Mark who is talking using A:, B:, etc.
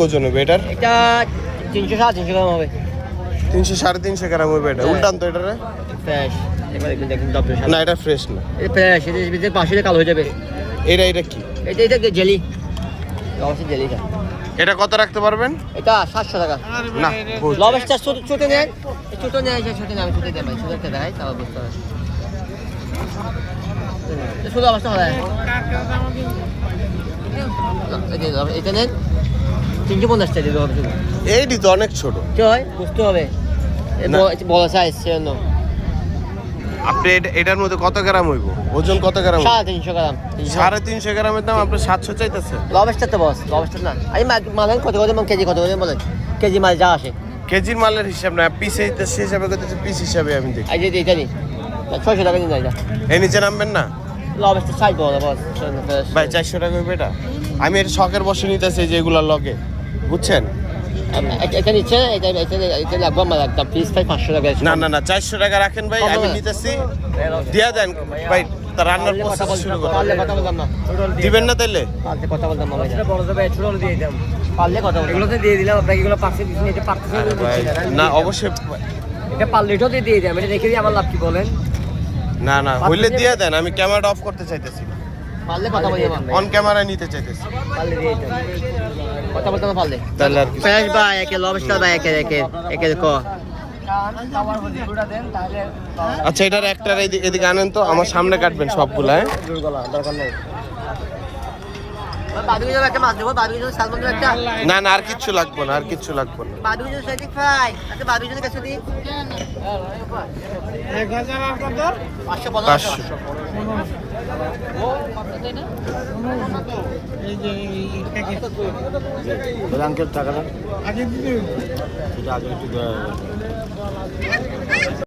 A: ওজন হবে এটার?
B: এটা 300 350 গ্রাম হবে।
A: 300 350 গ্রাম হবে এটা। উল্টান তো এটারে
B: ফ্রেশ এবারে দেখুন ডবল
A: না, এটা ফ্রেশ না,
B: এটা ফ্রেশ। এটা ভিতরে পাশে কালো হয়ে যাবে।
A: এটা কি?
B: এটা জেলি, অবশ্যই জেলিটা।
A: এটা কত রাখতে পারবেন?
B: এটা 700 টাকা।
A: না,
B: লবস্টার ছোট নেন, ছোট নেন, ছোট নেন, আমি ছোট দেব, ছোট একটা দেখাই তাও বুঝতে পারবেন। ছোট অবস্থা হয় এটা নেন 350 টাকা দিতে হবে।
A: এইটি তো অনেক ছোট,
B: কি হয় বুঝতে হবে, বড় সাইজ সেজন্য।
A: আপনি এটার মধ্যে কত গ্রাম হইব? ওজন কত গ্রাম?
B: 350 গ্রাম।
A: 350 গ্রামের দাম আপনি 700 চাইতেছেন?
B: লবস্টার তো বস, লবস্টার না। আমি মালেন কত করে কেজি কত করে বলেন? কেজি মাল যা আসে
A: কেজির মালের হিসাব না, পিস হিসাবে করতেছে, পিস হিসাবে আমি দেখি।
B: এই যে এটা নি 600 টাকা দিন যায়।
A: এই নিচে নামবেন না
B: লবস্টার সাইজ বড় বস
A: ভাই, 400 টাকা হইবে এটা। আমি এর শখের বসে নিতেছি যে এগুলার লগে, বুঝছেন?
B: এটা নিচ্ছে, এটা লাগবে আমার একদম পিস 500 টাকা।
A: না না না, 400 টাকা রাখেন ভাই, আমি নিতেছি। দিয়া দেন ভাই, তার রান্নার প্রসেস শুরু করুন।
B: পারলে কথা বলতাম না,
A: দিবেন না তাইলে?
B: পারলে কথা বলতাম না ভাই। এটা বড় যাবে, ছোট হলে দিয়ে দিতাম। পারলে কথা বলতাম, এগুলোতে দিয়ে দিলাম আপনাকে। এগুলো পার্সে দিতে নিতে পারতেছেন
A: ভাই না, অবশ্যই।
B: এটা পারলে এটাও দিয়ে দিলাম। এটা রেখে দিয়ে আমার লাভ কি বলেন?
A: না না, হইলে দিয়ে দেন, আমি ক্যামেরাটা অফ করতে চাইতেছি,
B: পারলে কথা বলি
A: অন ক্যামেরা নিতে চাইতেছি।
B: পারলে দিয়ে দিতাম, কথা বলতাম না পারলে।
A: তাহলে আর কি?
B: ফ্রেশ ভাই, একে লবস্টার ভাই, একে কো।
A: আচ্ছা, এটার একটা এদিকে আনেন তো, আমার সামনে কাটবেন সবগুলা। হ্যাঁ,
B: দরকার নেই। বাদুড়ি একটা মাছ দেবো, বাদুড়ি সালমন একটা।
A: না না, আর কিচ্ছু লাগবে না, আর কিচ্ছু লাগবে না।
B: বাদুড়ি সাইড ফ্রাই আচ্ছা, বাদুড়ি কাছে দিই 1000 আর কত? 550। এই যে আঙ্কেল টাকা আগে দিদি, এটা আগে একটু